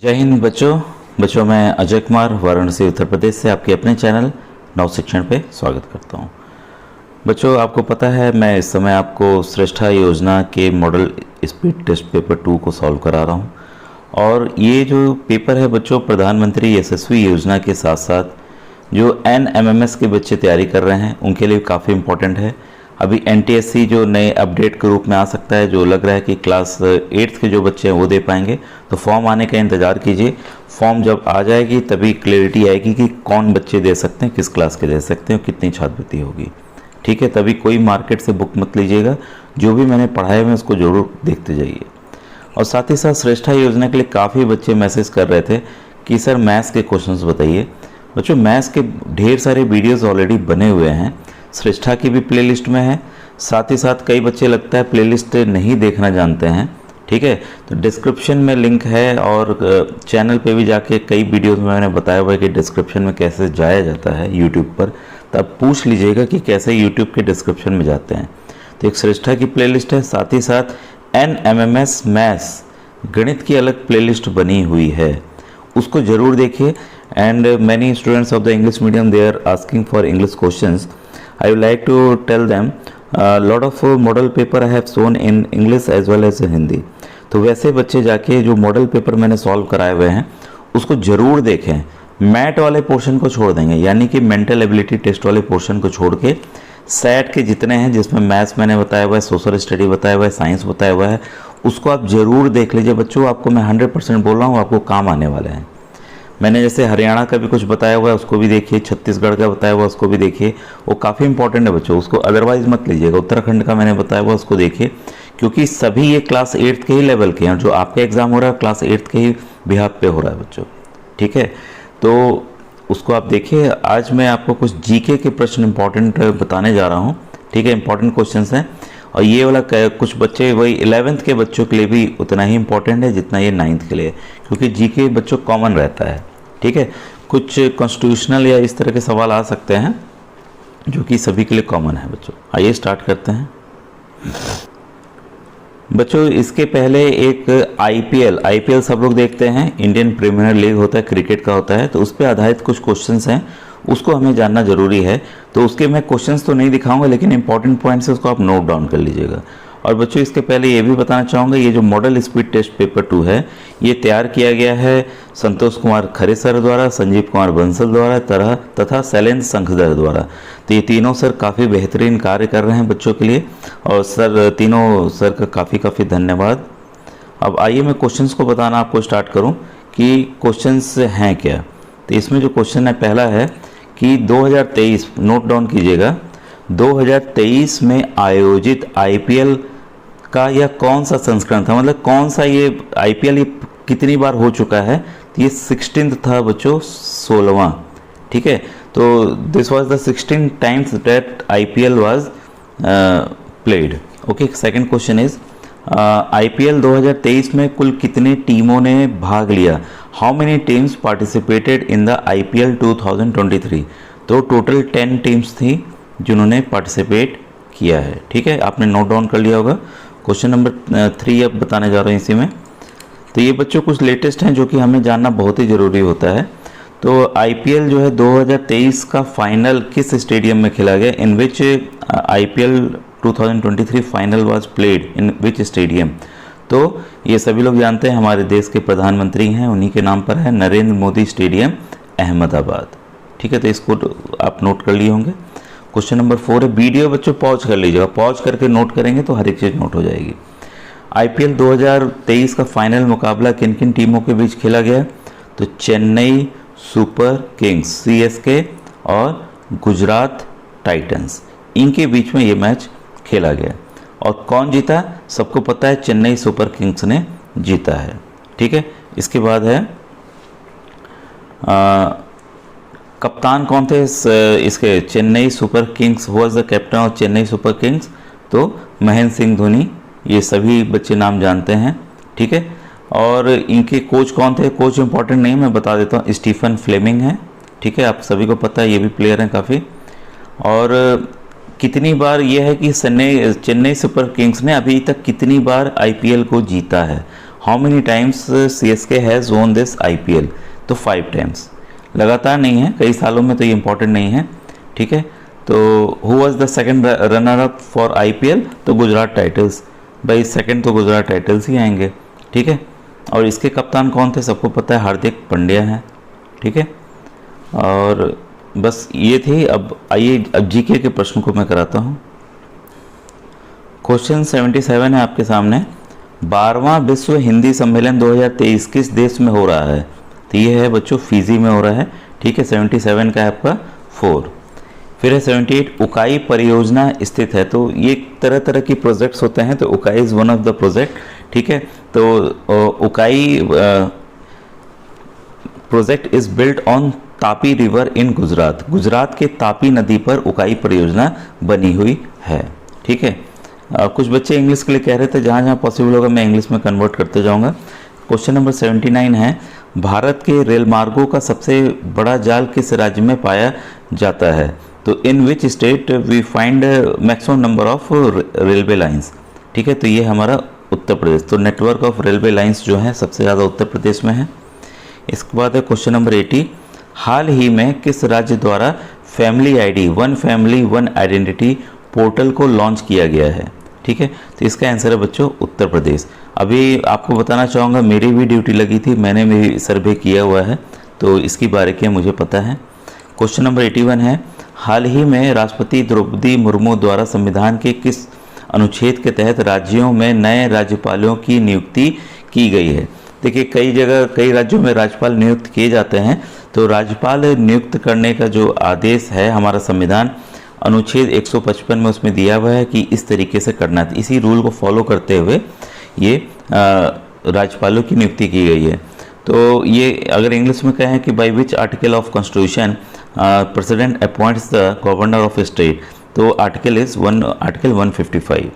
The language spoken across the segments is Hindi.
जय हिंद बच्चों मैं अजय कुमार वाराणसी उत्तर प्रदेश से आपके अपने चैनल नव शिक्षण पे स्वागत करता हूँ। बच्चों आपको पता है मैं इस समय आपको श्रेष्ठा योजना के मॉडल स्पीड टेस्ट पेपर 2 को सॉल्व करा रहा हूँ और ये जो पेपर है बच्चों प्रधानमंत्री यशस्वी योजना के साथ साथ जो NMMS के बच्चे तैयारी कर रहे हैं उनके लिए काफ़ी इम्पोर्टेंट है। अभी NTSC जो नए अपडेट के रूप में आ सकता है, जो लग रहा है कि क्लास 8th के जो बच्चे हैं वो दे पाएंगे, तो फॉर्म आने का इंतज़ार कीजिए। फॉर्म जब आ जाएगी तभी क्लैरिटी आएगी कि कौन बच्चे दे सकते हैं, किस क्लास के दे सकते हैं और कितनी छात्रवृत्ति होगी। ठीक है, तभी कोई मार्केट से बुक मत लीजिएगा, जो भी मैंने पढ़ाया है उसको ज़रूर देखते जाइए। और साथ ही साथ श्रेष्ठा योजना के लिए काफ़ी बच्चे मैसेज कर रहे थे कि सर मैथ्स के क्वेश्चंस बताइए। बच्चों मैथ्स के ढेर सारे वीडियोस ऑलरेडी बने हुए हैं, श्रेष्ठा की भी प्लेलिस्ट में है। साथ ही साथ कई बच्चे लगता है प्लेलिस्ट नहीं देखना जानते हैं। ठीक है, तो डिस्क्रिप्शन में लिंक है और चैनल पे भी जाके कई वीडियोस में मैंने बताया हुआ है कि डिस्क्रिप्शन में कैसे जाया जाता है यूट्यूब पर, तब पूछ लीजिएगा कि कैसे यूट्यूब के डिस्क्रिप्शन में जाते हैं। तो एक श्रेष्ठा की प्लेलिस्ट है, साथ ही साथ NMMS मैथ्स गणित की अलग प्लेलिस्ट बनी हुई है, उसको ज़रूर देखिए। And many students of the English medium they are asking for English questions. I would like to tell them lot of model paper I have shown in English as well as Hindi. तो वैसे बच्चे जाके जो मॉडल पेपर मैंने सॉल्व कराए हुए हैं उसको ज़रूर देखें। मैथ वाले पोर्शन को छोड़ देंगे, यानी कि मेंटल एबिलिटी टेस्ट वाले पोर्शन को छोड़ के सेट के जितने हैं जिसमें मैथ्स मैंने बताया हुआ है, सोशल स्टडी बताया हुआ है, साइंस बताया हुआ है, उसको आप ज़रूर देख लीजिए बच्चों। आपको मैं 100% बोल रहा हूँ, आपको काम आने वाले हैं। मैंने जैसे हरियाणा का भी कुछ बताया हुआ है उसको भी देखिए, छत्तीसगढ़ का बताया हुआ उसको भी देखिए, वो काफ़ी इंपॉर्टेंट है बच्चों, उसको अदरवाइज मत लीजिएगा। उत्तराखंड का मैंने बताया हुआ उसको देखिए, क्योंकि सभी ये क्लास 8th के ही लेवल के हैं। जो आपका एग्ज़ाम हो रहा है क्लास 8th के ही बिहाफ पे हो रहा है बच्चों। ठीक है, तो उसको आप देखिए। आज मैं आपको कुछ GK के प्रश्न इंपॉर्टेंट बताने जा रहा हूँ। ठीक है, इंपॉर्टेंट क्वेश्चन हैं और ये वाला कुछ बच्चे वही 11th के बच्चों के लिए भी उतना ही इंपॉर्टेंट है जितना ये 9th के लिए, क्योंकि GK बच्चों कॉमन रहता है। ठीक है, कुछ कॉन्स्टिट्यूशनल या इस तरह के सवाल आ सकते हैं जो कि सभी के लिए कॉमन है बच्चों। आइए स्टार्ट करते हैं बच्चों। इसके पहले एक IPL सब लोग देखते हैं, इंडियन प्रीमियर लीग होता है, क्रिकेट का होता है, तो उस पर आधारित कुछ क्वेश्चंस हैं, उसको हमें जानना जरूरी है। तो उसके मैं क्वेश्चंस तो नहीं दिखाऊंगा, लेकिन इंपॉर्टेंट पॉइंट्स है उसको आप नोट डाउन कर लीजिएगा। और बच्चों इसके पहले ये भी बताना चाहूँगा, ये जो मॉडल स्पीड टेस्ट पेपर 2 है ये तैयार किया गया है संतोष कुमार खरे सर द्वारा, संजीव कुमार बंसल द्वारा तथा शैलेंद्र संखदर द्वारा। तो ये तीनों सर काफ़ी बेहतरीन कार्य कर रहे हैं बच्चों के लिए, और सर तीनों सर का काफ़ी धन्यवाद। अब आइए मैं क्वेश्चंस को बताना आपको स्टार्ट करूं कि क्वेश्चंस हैं क्या। तो इसमें जो क्वेश्चन है पहला है कि 2023, नोट डाउन कीजिएगा, 2023 में आयोजित IPL का यह कौन सा संस्करण था, मतलब कौन सा ये IPL ये कितनी बार हो चुका है। तो ये 16th था बच्चों, 16वां। ठीक है, तो this was the 16 times that IPL was played. Okay, second question is IPL 2023 में कुल कितने टीमों ने भाग लिया। How many teams participated in the IPL 2023। तो टोटल 10 टीम्स थी जिन्होंने पार्टिसिपेट किया है। ठीक है, आपने नोट डाउन कर लिया होगा। क्वेश्चन नंबर 3 अब बताने जा रहे हैं इसी में। तो ये बच्चों कुछ लेटेस्ट हैं जो कि हमें जानना बहुत ही ज़रूरी होता है। तो IPL जो है 2023 का फाइनल किस स्टेडियम में खेला गया, इन विच IPL 2023 final was played in which stadium. तो ये सभी लोग जानते हैं, हमारे देश के प्रधानमंत्री हैं, उन्हीं के नाम पर है, नरेंद्र मोदी स्टेडियम, अहमदाबाद। ठीक है, तो इसको आप नोट कर लिए होंगे। क्वेश्चन नंबर 4 है, वीडियो बच्चों पॉज कर लीजिएगा, पॉज करके नोट करेंगे तो हर एक चीज़ नोट हो जाएगी। IPL 2023 का फाइनल मुकाबला किन किन टीमों के बीच खेला गया। तो चेन्नई सुपर किंग्स CSK और गुजरात टाइटंस, इनके बीच में ये मैच खेला गया। और कौन जीता, सबको पता है, चेन्नई सुपर किंग्स ने जीता है। ठीक है, इसके बाद है कप्तान कौन थे इसके Chennai super Kings, was the captain of Chennai super Kings. तो महेंद्र सिंह धोनी, ये सभी बच्चे नाम जानते हैं। ठीक है, और इनके कोच कौन थे, कोच इंपॉर्टेंट नहीं, मैं बता देता हूँ, स्टीफन फ्लेमिंग है। ठीक है, आप सभी को पता है, ये भी प्लेयर हैं काफ़ी। और कितनी बार ये है कि चेन्नई सुपर किंग्स ने अभी तक कितनी बार IPL को जीता है, how many times CSK has वोन दिस IPL, तो 5 टाइम्स, लगातार नहीं है, कई सालों में, तो ये इंपॉर्टेंट नहीं है, ठीक है। तो who was the second runner up for IPL, तो गुजरात टाइटल्स, भाई सेकंड तो गुजरात टाइटल्स ही आएंगे, ठीक है। और इसके कप्तान कौन थे, सबको पता है, हार्दिक पांड्या हैं, ठीक है। और बस ये थी। अब आइए अब GK के प्रश्न को मैं कराता हूँ। क्वेश्चन 77 है आपके सामने। 12वां विश्व हिंदी सम्मेलन 2023 किस देश में हो रहा है, तो ये है बच्चों फिजी में हो रहा है, ठीक है। 77 का है आपका 4। फिर है 78, उकाई परियोजना स्थित है, तो ये तरह तरह की प्रोजेक्ट्स होते हैं, तो Ukai is one of the project, ठीक है। तो Ukai project is built on Tapi river in Gujarat, Gujarat के तापी नदी पर उकाई परियोजना बनी हुई है, ठीक है। कुछ बच्चे इंग्लिश के लिए कह रहे थे, जहाँ जहाँ पॉसिबल होगा मैं इंग्लिश में कन्वर्ट करते जाऊँगा। क्वेश्चन नंबर 79 है, भारत के रेल मार्गों का सबसे बड़ा जाल किस राज्य में पाया जाता है, तो in which state we find maximum number of railway lines, ठीक है। तो ये हमारा उत्तर प्रदेश, तो नेटवर्क ऑफ रेलवे लाइंस जो है सबसे ज़्यादा उत्तर प्रदेश में है। इसके बाद है क्वेश्चन नंबर 80, हाल ही में किस राज्य द्वारा family ID, one family one identity portal को लॉन्च किया गया है, ठीक है। तो इसका आंसर है बच्चों उत्तर प्रदेश। अभी आपको बताना चाहूँगा, मेरी भी ड्यूटी लगी थी, मैंने भी सर्वे किया हुआ है, तो इसकी बारीकियाँ मुझे पता है। क्वेश्चन नंबर 81 है, हाल ही में राष्ट्रपति द्रौपदी मुर्मू द्वारा संविधान के किस अनुच्छेद के तहत राज्यों में नए राज्यपालों की नियुक्ति की गई है। देखिए, कई जगह कई राज्यों में राज्यपाल नियुक्त किए जाते हैं, तो राज्यपाल नियुक्त करने का जो आदेश है हमारा संविधान अनुच्छेद 155 में उसमें दिया हुआ है कि इस तरीके से करना है। इसी रूल को फॉलो करते हुए ये राज्यपालों की नियुक्ति की गई है। तो ये अगर इंग्लिश में कहें कि by which article of constitution president appoints the governor of state, तो आर्टिकल 155।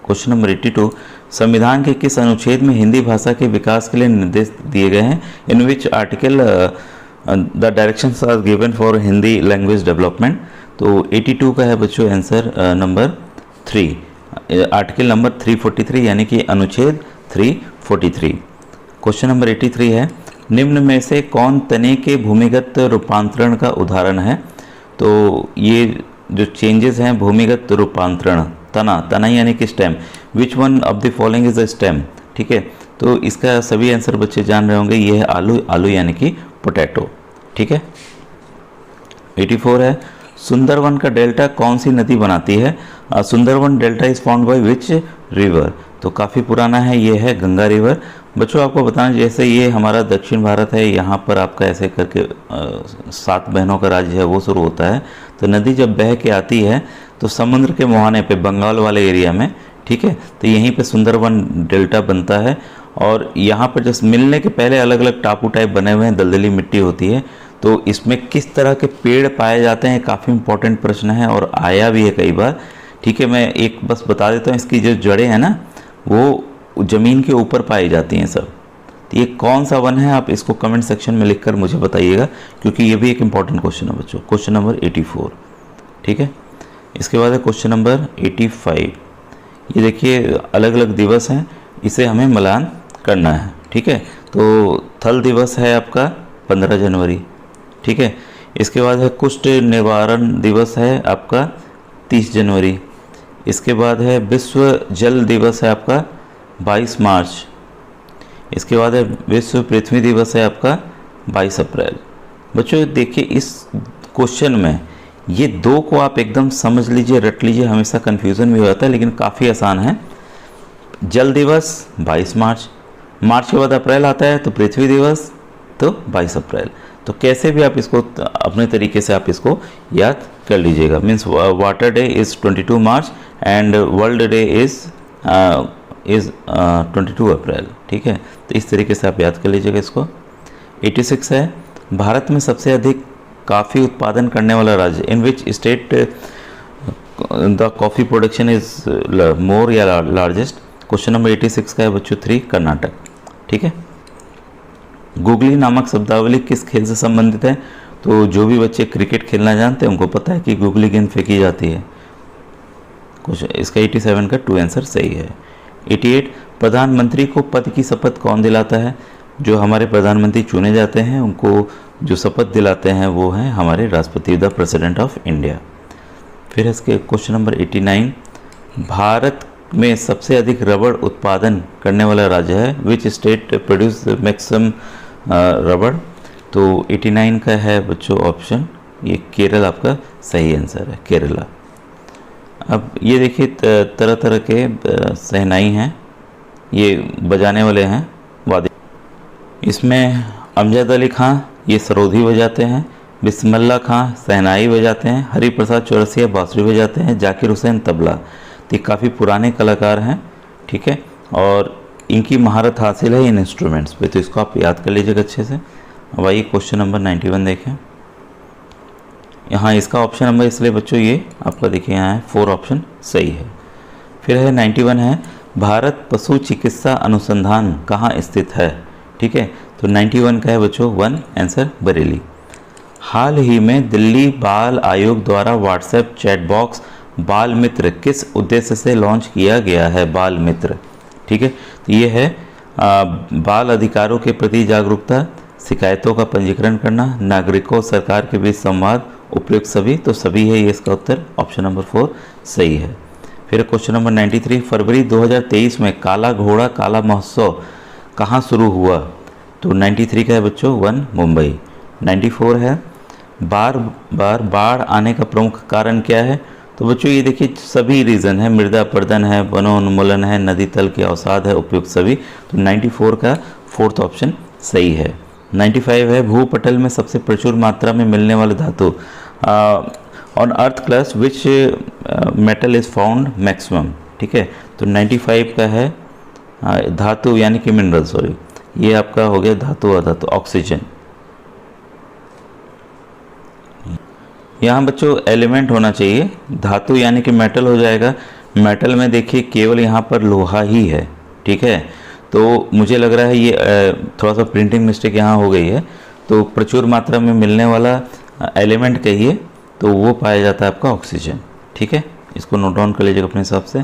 क्वेश्चन नंबर 82, संविधान के किस अनुच्छेद में हिंदी भाषा के विकास के लिए निर्देश दिए गए हैं, in which article the directions are given for Hindi language development. तो 82 का है बच्चों आंसर नंबर 3, आर्टिकल नंबर 343, यानी कि अनुच्छेद 343। क्वेश्चन नंबर 83 है, निम्न में से कौन तने के भूमिगत रूपांतरण का उदाहरण है। तो ये जो चेंजेस हैं भूमिगत रूपांतरण, तना यानी कि stem, which one of the following is a stem, ठीक है। तो इसका सभी आंसर बच्चे जान रहे होंगे, ये है आलू यानी कि पोटैटो, ठीक है। 84 है, सुंदरवन का डेल्टा कौन सी नदी बनाती है। Sundarban delta is found by which river, तो काफ़ी पुराना है, ये है गंगा रिवर। बच्चों आपको बताना, जैसे ये हमारा दक्षिण भारत है, यहाँ पर आपका ऐसे करके 7 बहनों का राज्य है वो शुरू होता है। तो नदी जब बह के आती है तो समुद्र के मुहाने पे बंगाल वाले एरिया में, ठीक है, तो यहीं पे सुंदरवन डेल्टा बनता है। और यहाँ पर जब मिलने के पहले अलग अलग टापू टाइप बने हुए हैं, दलदली मिट्टी होती है, तो इसमें किस तरह के पेड़ पाए जाते हैं, काफ़ी इंपॉर्टेंट प्रश्न है और आया भी है कई बार, ठीक है। मैं एक बस बता देता हूँ, इसकी जो जड़ें हैं ना वो ज़मीन के ऊपर पाई जाती हैं सब। तो ये कौन सा वन है, आप इसको कमेंट सेक्शन में लिखकर मुझे बताइएगा, क्योंकि ये भी एक इंपॉर्टेंट क्वेश्चन है बच्चों। क्वेश्चन नंबर 84, ठीक है। इसके बाद है क्वेश्चन नंबर 85। ये देखिए अलग अलग दिवस हैं, इसे हमें मिलान करना है, ठीक है। तो थल दिवस है आपका 15 जनवरी, ठीक है। इसके बाद है कुष्ठ निवारण दिवस है आपका 30 जनवरी। इसके बाद है विश्व जल दिवस है आपका 22 मार्च। इसके बाद है विश्व पृथ्वी दिवस है आपका 22 अप्रैल। बच्चों देखिए, इस क्वेश्चन में ये 2 को आप एकदम समझ लीजिए, रट लीजिए, हमेशा कन्फ्यूज़न भी हो जाता है, लेकिन काफ़ी आसान है। जल दिवस 22 मार्च, मार्च के बाद अप्रैल आता है तो पृथ्वी दिवस तो 22 अप्रैल। तो कैसे भी आप इसको अपने तरीके से आप इसको याद कर लीजिएगा। Means water day is 22 March and world day is 22 अप्रैल, ठीक है। तो इस तरीके से आप याद कर लीजिएगा इसको। 86 है, भारत में सबसे अधिक कॉफ़ी उत्पादन करने वाला राज्य, in which state the coffee production is more या लार्जेस्ट। क्वेश्चन नंबर 86 का है बच्चों 3, कर्नाटक, ठीक है। गुगली नामक शब्दावली किस खेल से संबंधित है। तो जो भी बच्चे क्रिकेट खेलना जानते हैं उनको पता है कि गुगली गेंद फेंकी जाती है। कुछ इसका 87 का 2 आंसर सही है। 88 प्रधानमंत्री को पद की शपथ कौन दिलाता है? जो हमारे प्रधानमंत्री चुने जाते हैं उनको जो शपथ दिलाते हैं वो हैं हमारे राष्ट्रपति, द प्रेसिडेंट ऑफ इंडिया। फिर इसके क्वेश्चन नंबर 89, भारत में सबसे अधिक रबड़ उत्पादन करने वाला राज्य है? विच स्टेट प्रोड्यूस मैक्सिमम रबड़? तो 89 का है बच्चों ऑप्शन ये केरल आपका सही आंसर है, केरला। अब ये देखिए तरह तरह के शहनाई हैं, ये बजाने वाले हैं वाद्य। इसमें अमजद अली खां ये सरोधी बजाते हैं, बिस्मिल्लाह खां शहनाई बजाते हैं, हरि प्रसाद चौरसिया बांसुरी बजाते हैं, जाकिर हुसैन तबला। तो ये काफ़ी पुराने कलाकार हैं, ठीक है, और इनकी महारत हासिल है इन इंस्ट्रूमेंट्स पे, तो इसको आप याद कर लीजिएगा अच्छे से। अब आइए क्वेश्चन नंबर 91 देखें। यहाँ इसका ऑप्शन नंबर इसलिए बच्चों ये आपका देखिए यहाँ है 4 ऑप्शन सही है। फिर है 91 है, भारत पशु चिकित्सा अनुसंधान कहाँ स्थित है? ठीक है, तो 91 का है बच्चों 1 आंसर बरेली। हाल ही में दिल्ली बाल आयोग द्वारा व्हाट्सएप चैट बॉक्स बाल मित्र किस उद्देश्य से लॉन्च किया गया है? बाल मित्र, ठीक है, तो ये है बाल अधिकारों के प्रति जागरूकता, शिकायतों का पंजीकरण करना, नागरिकों सरकार के बीच संवाद, उपयुक्त सभी, तो सभी है ये इसका उत्तर, ऑप्शन नंबर 4 सही है। फिर क्वेश्चन नंबर 93, फरवरी 2023 में काला घोड़ा काला महोत्सव कहाँ शुरू हुआ? तो 93 का है बच्चों 1 मुंबई। 94 है, बार बार बाढ़ आने का प्रमुख कारण क्या है? तो बच्चों ये देखिए सभी रीज़न है, मृदा अपरदन है, वनोन्मूलन है, नदी तल के अवसाद है, उपयुक्त सभी, तो 94 का 4th ऑप्शन सही है। 95 है, भूपटल में सबसे प्रचुर मात्रा में मिलने वाले धातु on earth crust which metal is found maximum, ठीक है, तो 95 का है धातु यानी कि मिनरल, सॉरी, ये आपका हो गया धातु अधातु, ऑक्सीजन। यहाँ बच्चों एलिमेंट होना चाहिए, धातु यानी कि मेटल हो जाएगा। मेटल में देखिए केवल यहाँ पर लोहा ही है, ठीक है, तो मुझे लग रहा है ये थोड़ा सा प्रिंटिंग मिस्टेक यहाँ हो गई है। तो प्रचुर मात्रा में मिलने वाला एलिमेंट कहिए तो वो पाया जाता है आपका ऑक्सीजन, ठीक है, इसको नोट डाउन कर लीजिएगा अपने हिसाब से।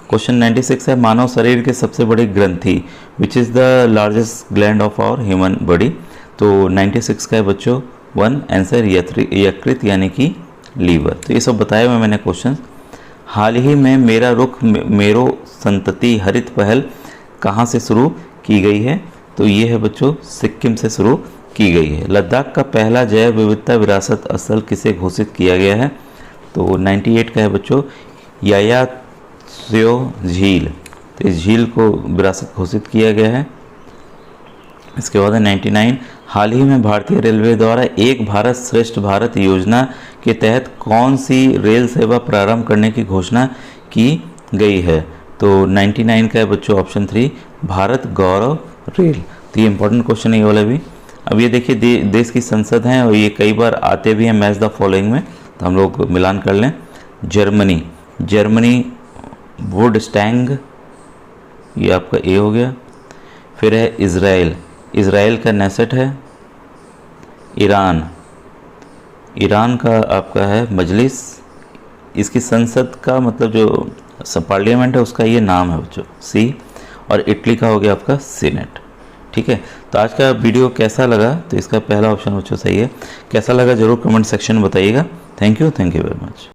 क्वेश्चन 96 है, मानव शरीर के सबसे बड़ी ग्रंथि which is the largest gland of our human body? तो 96 का है बच्चों 1 आंसर यकृत यानी कि लीवर। तो ये सब बताया हुआ मैंने क्वेश्चन। हाल ही में मेरा रुख मेरो संतति हरित पहल कहाँ से शुरू की गई है? तो ये है बच्चों सिक्किम से शुरू की गई है। लद्दाख का पहला जैव विविधता विरासत स्थल किसे घोषित किया गया है? तो 98 का है बच्चों यायात्सो झील, तो इस झील को विरासत घोषित किया गया है। इसके बाद है 99, हाल ही में भारतीय रेलवे द्वारा एक भारत श्रेष्ठ भारत योजना के तहत कौन सी रेल सेवा प्रारंभ करने की घोषणा की गई है? तो 99 का है बच्चों ऑप्शन 3 भारत गौरव रेल। तो ये इंपॉर्टेंट क्वेश्चन है ये वाला भी। अब ये देखिए देश की संसद हैं और ये कई बार आते भी हैं मैच द फॉलोइंग में, तो हम लोग मिलान कर लें। जर्मनी वुडस्टैंग, ये आपका ए हो गया। फिर है इज़राइल का नेसेट है। ईरान का आपका है मजलिस, इसकी संसद का मतलब जो पार्लियामेंट है उसका ये नाम है बच्चों सी। और इटली का हो गया आपका सीनेट, ठीक है। तो आज का वीडियो कैसा लगा? तो इसका पहला ऑप्शन बच्चों सही है। कैसा लगा जरूर कमेंट सेक्शन में बताइएगा। Thank you very much.